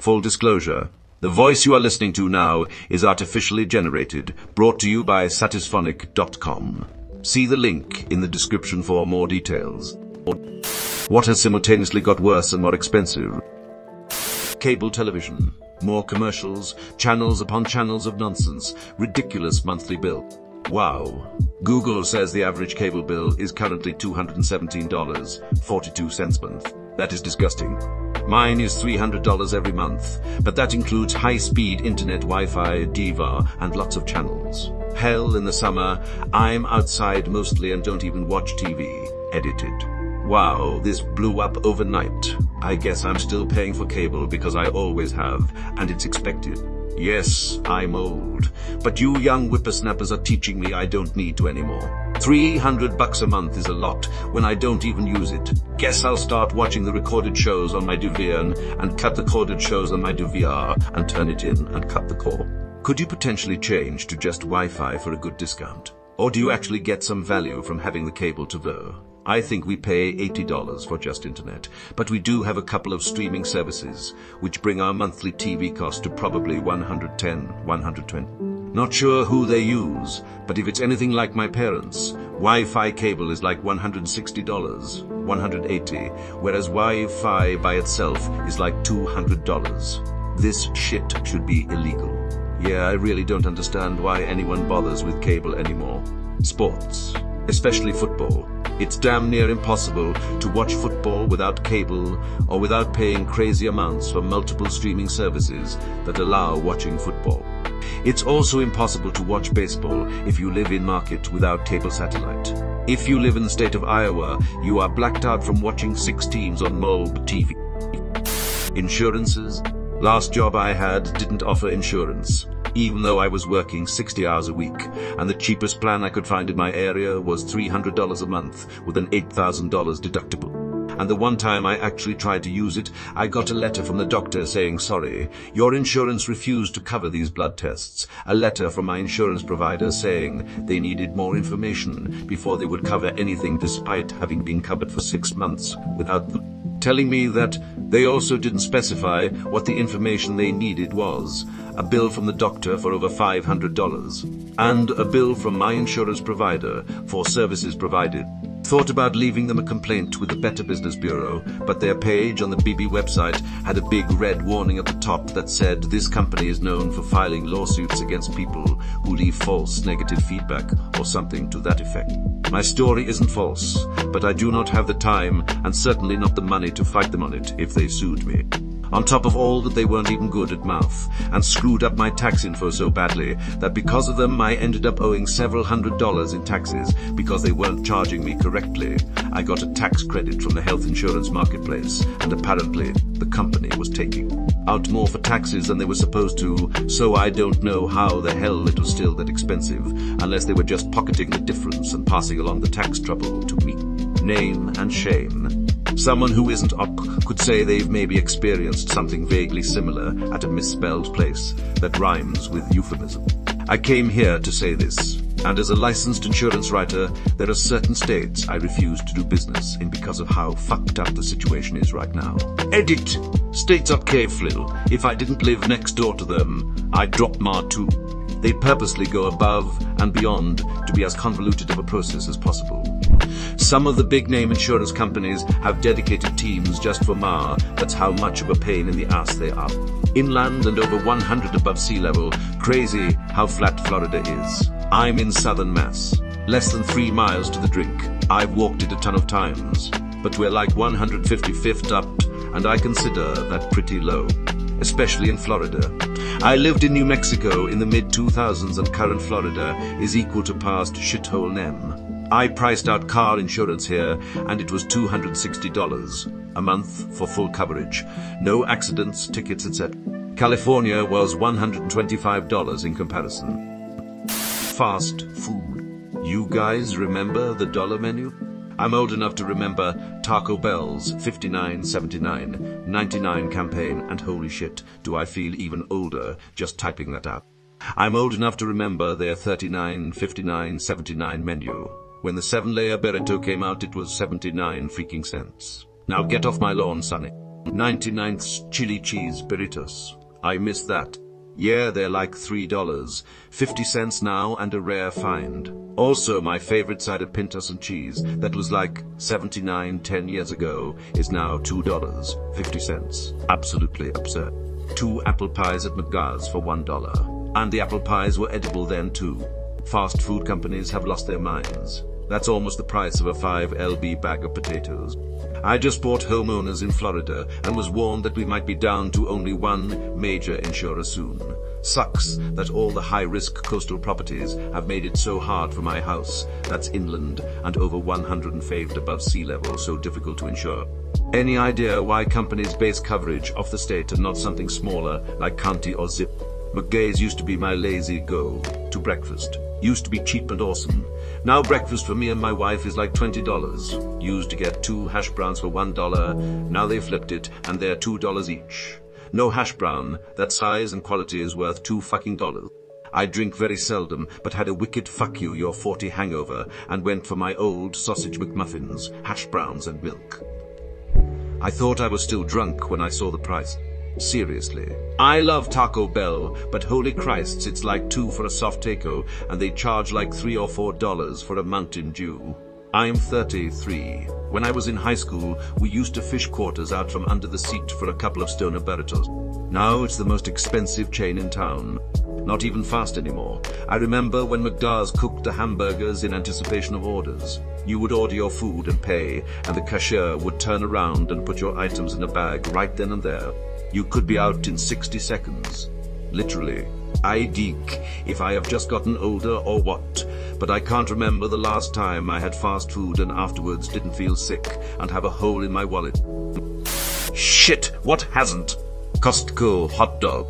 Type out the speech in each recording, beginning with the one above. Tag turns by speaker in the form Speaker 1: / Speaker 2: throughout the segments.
Speaker 1: Full disclosure, the voice you are listening to now is artificially generated, brought to you by satisphonic.com. See the link in the description for more details. What has simultaneously got worse and more expensive? Cable television. More commercials, channels upon channels of nonsense, ridiculous monthly bill. Wow. Google says the average cable bill is currently $217.42 per month. That is disgusting. Mine is $300 every month, but that includes high-speed internet, Wi-Fi, Diva, and lots of channels. Hell, in the summer, I'm outside mostly and don't even watch TV. Edited. Wow, this blew up overnight. I guess I'm still paying for cable because I always have, and it's expected. Yes, I'm old, but you young whippersnappers are teaching me I don't need to anymore. $300 a month is a lot when I don't even use it. Guess I'll start watching the recorded shows on my DVR and cut the corded shows on my DVR and turn it in and cut the cord. Could you potentially change to just Wi-Fi for a good discount? Or do you actually get some value from having the cable to go? I think we pay $80 for just internet, but we do have a couple of streaming services, which bring our monthly TV cost to probably $110, $120. Not sure who they use, but if it's anything like my parents, Wi-Fi cable is like $160, $180, whereas Wi-Fi by itself is like $200. This shit should be illegal. Yeah, I really don't understand why anyone bothers with cable anymore. Sports, especially football. It's damn near impossible to watch football without cable or without paying crazy amounts for multiple streaming services that allow watching football. It's also impossible to watch baseball if you live in market without cable satellite. If you live in the state of Iowa, you are blacked out from watching 6 teams on Mulb TV. Insurances. Last job I had didn't offer insurance, even though I was working 60 hours a week, and the cheapest plan I could find in my area was $300 a month with an $8,000 deductible. And the one time I actually tried to use it, I got a letter from the doctor saying, sorry, your insurance refused to cover these blood tests. A letter from my insurance provider saying they needed more information before they would cover anything despite having been covered for 6 months without them. Telling me that they also didn't specify what the information they needed was. A bill from the doctor for over $500, and a bill from my insurance provider for services provided. Thought about leaving them a complaint with the Better Business Bureau, but their page on the BB website had a big red warning at the top that said this company is known for filing lawsuits against people who leave false negative feedback or something to that effect. My story isn't false, but I do not have the time and certainly not the money to fight them on it if they sued me. On top of all that, they weren't even good at math and screwed up my tax info so badly that because of them I ended up owing several $100s in taxes because they weren't charging me correctly. I got a tax credit from the health insurance marketplace, and apparently the company was taking out more for taxes than they were supposed to, so I don't know how the hell it was still that expensive, unless they were just pocketing the difference and passing along the tax trouble to me. Name and shame. Someone who isn't up could say they've maybe experienced something vaguely similar at a misspelled place that rhymes with euphemism. I came here to say this, and as a licensed insurance writer, there are certain states I refuse to do business in because of how fucked up the situation is right now. Edit. States are careful. If I didn't live next door to them, I'd drop Ma too. They purposely go above and beyond to be as convoluted of a process as possible. Some of the big-name insurance companies have dedicated teams just for Ma. That's how much of a pain in the ass they are. Inland and over 100 above sea level, crazy how flat Florida is. I'm in southern Mass, less than 3 miles to the drink. I've walked it a ton of times, but we're like 155th up, and I consider that pretty low, especially in Florida. I lived in New Mexico in the mid-2000s, and current Florida is equal to past shithole Nem. I priced out car insurance here, and it was $260 a month for full coverage. No accidents, tickets, etc. California was $125 in comparison. Fast food. You guys remember the dollar menu? I'm old enough to remember Taco Bell's 59.79, 99 campaign, and holy shit, do I feel even older just typing that out. I'm old enough to remember their 39, 59, 79 menu. When the 7-layer burrito came out, it was 79 freaking cents. Now get off my lawn, sonny. 99th chili cheese burritos. I miss that. Yeah, they're like $3, 50 cents now and a rare find. Also, my favorite side of Pintos and cheese that was like 79 10 years ago is now $2, 50 cents. Absolutely absurd. 2 apple pies at McGuire's for $1. And the apple pies were edible then too. Fast food companies have lost their minds. That's almost the price of a 5 lb bag of potatoes. I just bought homeowners in Florida and was warned that we might be down to only one major insurer soon. Sucks that all the high-risk coastal properties have made it so hard for my house that's inland and over 100 feet above sea level so difficult to insure. Any idea why companies base coverage off the state and not something smaller like county or zip? McGay's used to be my lazy go to breakfast. Used to be cheap and awesome. Now breakfast for me and my wife is like $20. Used to get 2 hash browns for $1. Now they flipped it and they're $2 each. No hash brown that size and quality is worth $2 I drink very seldom, but had a wicked fuck you're 40 hangover and went for my old sausage McMuffins, hash browns and milk. I thought I was still drunk when I saw the price. Seriously. I love Taco Bell, but holy Christ, it's like $2 for a soft taco, and they charge like $3 or $4 for a Mountain Dew. I'm 33. When I was in high school, we used to fish quarters out from under the seat for a couple of stoner burritos. Now it's the most expensive chain in town. Not even fast anymore. I remember when McDonald's cooked the hamburgers in anticipation of orders. You would order your food and pay, and the cashier would turn around and put your items in a bag right then and there. You could be out in 60 seconds. Literally. I deek if I have just gotten older or what, but I can't remember the last time I had fast food and afterwards didn't feel sick and have a hole in my wallet. Shit, what hasn't? Costco hot dog.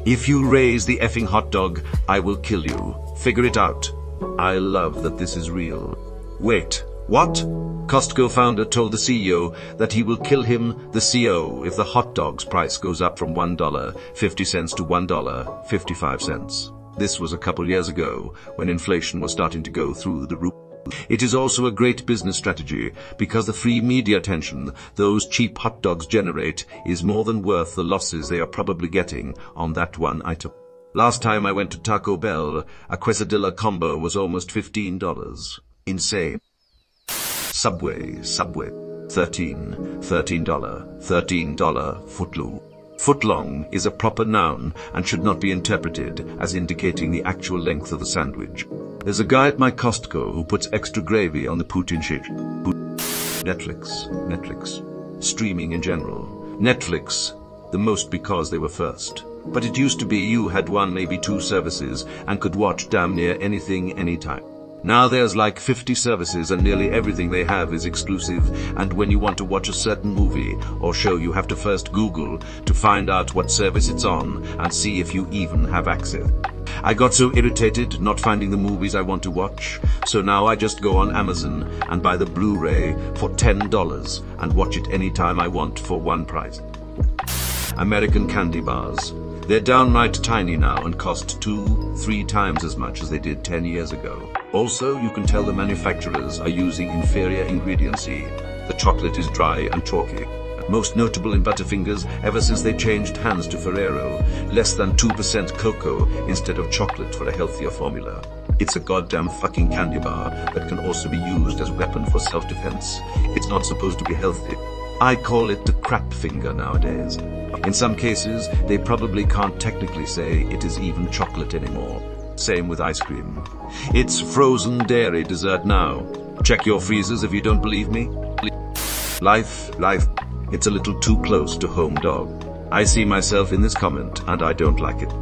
Speaker 1: If you raise the effing hot dog, I will kill you. Figure it out. I love that this is real. Wait, what? Costco founder told the CEO that he will kill him, the CO, if the hot dog's price goes up from $1.50 to $1.55. This was a couple years ago, when inflation was starting to go through the roof. It is also a great business strategy, because the free media attention those cheap hot dogs generate is more than worth the losses they are probably getting on that one item. Last time I went to Taco Bell, a quesadilla combo was almost $15. Insane. Subway, $13 footlong. Footlong is a proper noun and should not be interpreted as indicating the actual length of the sandwich. There's a guy at my Costco who puts extra gravy on the Putin shit. Netflix. Streaming in general. Netflix, the most because they were first. But it used to be you had 1, maybe 2 services and could watch damn near anything, anytime. Now there's like 50 services and nearly everything they have is exclusive, and when you want to watch a certain movie or show you have to first Google to find out what service it's on and see if you even have access. I got so irritated not finding the movies I want to watch, so now I just go on Amazon and buy the Blu-ray for $10 and watch it anytime I want for one price. American candy bars. They're downright tiny now and cost 2-3 times as much as they did 10 years ago. Also, you can tell the manufacturers are using inferior ingrediency. The chocolate is dry and chalky. Most notable in Butterfingers ever since they changed hands to Ferrero, less than 2% cocoa instead of chocolate for a healthier formula. It's a goddamn fucking candy bar that can also be used as a weapon for self-defense. It's not supposed to be healthy. I call it the crap finger nowadays. In some cases, they probably can't technically say it is even chocolate anymore. Same with ice cream. It's frozen dairy dessert now. Check your freezers if you don't believe me. Life. It's a little too close to home, dog. I see myself in this comment and I don't like it.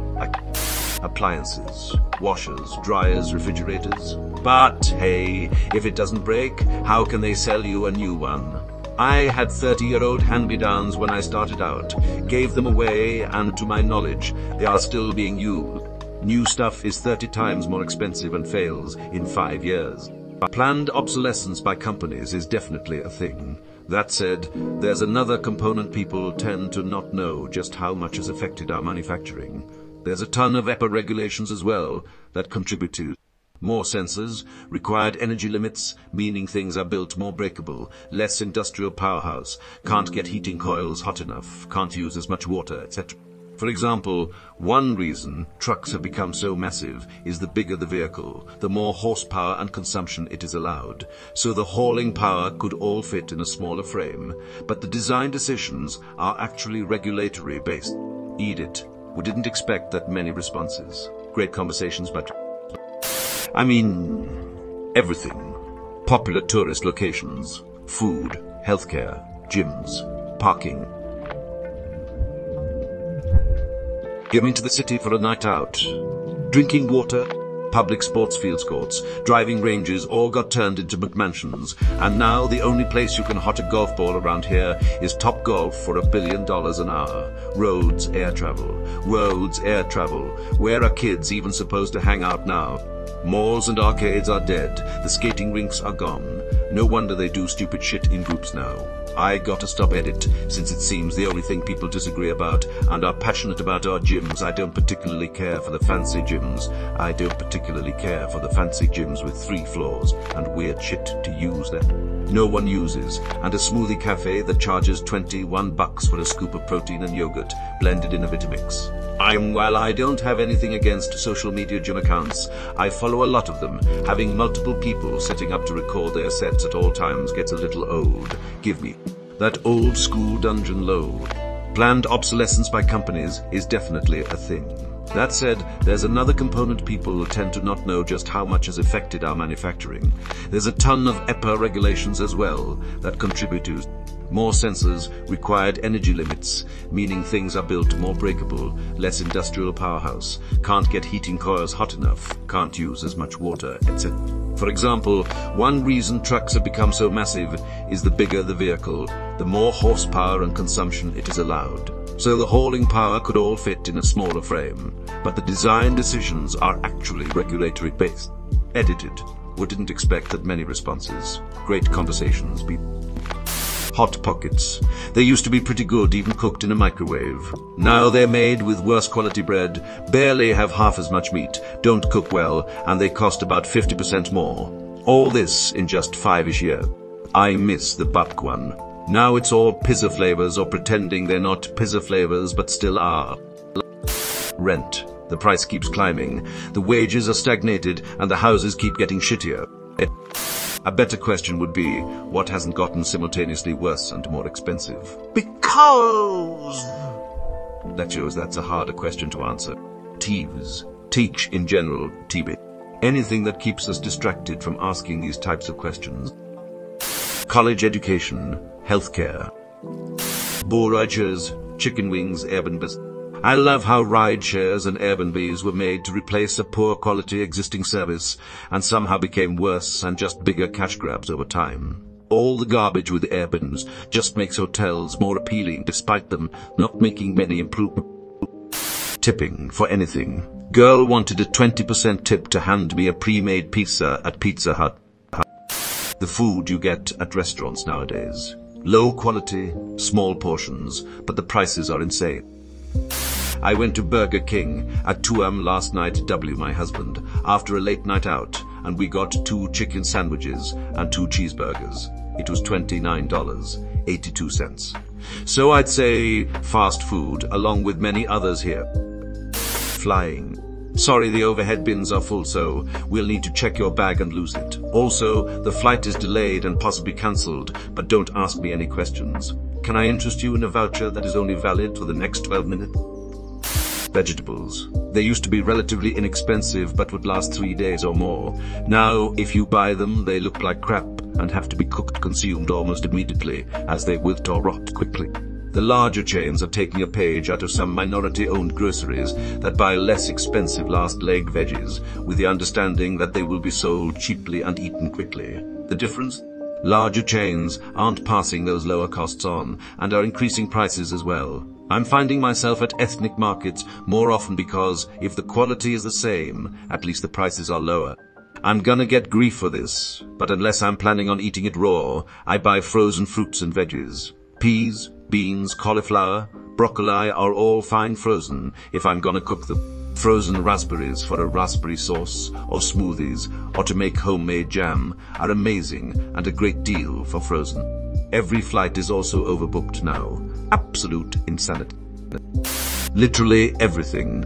Speaker 1: Appliances, washers, dryers, refrigerators. But hey, if it doesn't break, how can they sell you a new one? I had 30-year-old hand-me-downs when I started out, gave them away, and to my knowledge, they are still being used. New stuff is 30 times more expensive and fails in 5 years. Planned obsolescence by companies is definitely a thing. That said, there's another component people tend to not know just how much has affected our manufacturing. There's a ton of EPA regulations as well that contribute to More sensors, required energy limits, meaning things are built more breakable, less industrial powerhouse, can't get heating coils hot enough, can't use as much water, etc. For example, one reason trucks have become so massive is the bigger the vehicle, the more horsepower and consumption it is allowed. So the hauling power could all fit in a smaller frame, but the design decisions are actually regulatory based. Eat it. We didn't expect that many responses. Great conversations, but everything. Popular tourist locations, food, healthcare, gyms, parking. Getting to the city for a night out. Drinking water, public sports fields courts, driving ranges all got turned into McMansions, and now the only place you can hot a golf ball around here is Top Golf for $1 billion an hour. Roads, air travel. Roads, air travel. Where are kids even supposed to hang out now? Malls and arcades are dead. The skating rinks are gone. No wonder they do stupid shit in groups now. I gotta stop Reddit, since it seems the only thing people disagree about and are passionate about are gyms. I don't particularly care for the fancy gyms. I don't particularly care for the fancy gyms with 3 floors and weird shit to use that no one uses, and a smoothie cafe that charges $21 for a scoop of protein and yogurt blended in a Vitamix. While I don't have anything against social media gym accounts, I follow a lot of them. Having multiple people setting up to record their sets at all times gets a little old. Give me that old school dungeon load. Planned obsolescence by companies is definitely a thing. That said, there's another component people tend to not know just how much has affected our manufacturing. There's a ton of EPA regulations as well that contribute to more sensors, required energy limits, meaning things are built more breakable, less industrial powerhouse, can't get heating coils hot enough, can't use as much water, etc. For example, one reason trucks have become so massive is the bigger the vehicle, the more horsepower and consumption it is allowed. So the hauling power could all fit in a smaller frame, but the design decisions are actually regulatory based. Edited. We didn't expect that many responses. Great conversations. Hot Pockets. They used to be pretty good, even cooked in a microwave. Now they're made with worse quality bread, barely have half as much meat, don't cook well, and they cost about 50% more. All this in just 5-ish years. I miss the buck one. Now it's all pizza flavors or pretending they're not pizza flavors but still are. Rent. The price keeps climbing. The wages are stagnated and the houses keep getting shittier. A better question would be, what hasn't gotten simultaneously worse and more expensive? Because that shows that's a harder question to answer. Teach in general, TB. Anything that keeps us distracted from asking these types of questions. College education, healthcare, bull riders, chicken wings, Airbnbs. I love how ride shares and Airbnbs were made to replace a poor quality existing service and somehow became worse and just bigger cash grabs over time. All the garbage with Airbnbs just makes hotels more appealing despite them not making many improvements. Tipping for anything. Girl wanted a 20% tip to hand me a pre-made pizza at Pizza Hut. The food you get at restaurants nowadays. Low quality, small portions, but the prices are insane. I went to Burger King at 2 a.m. last night, my husband, after a late night out, and we got 2 chicken sandwiches and 2 cheeseburgers. It was $29.82. So I'd say fast food, along with many others here. Flying. Sorry, the overhead bins are full, so we'll need to check your bag and lose it. Also, the flight is delayed and possibly cancelled, but don't ask me any questions. Can I interest you in a voucher that is only valid for the next 12 minutes? Vegetables. They used to be relatively inexpensive but would last 3 days or more. Now, if you buy them, they look like crap and have to be consumed almost immediately, as they wilt or rot quickly. The larger chains are taking a page out of some minority-owned groceries that buy less expensive last-leg veggies, with the understanding that they will be sold cheaply and eaten quickly. The difference? Larger chains aren't passing those lower costs on, and are increasing prices as well. I'm finding myself at ethnic markets more often because if the quality is the same, at least the prices are lower. I'm gonna get grief for this, but unless I'm planning on eating it raw, I buy frozen fruits and veggies. Peas, beans, cauliflower, broccoli are all fine frozen if I'm gonna cook them. Frozen raspberries for a raspberry sauce or smoothies or to make homemade jam are amazing and a great deal for frozen. Every flight is also overbooked now. Absolute insanity. Literally everything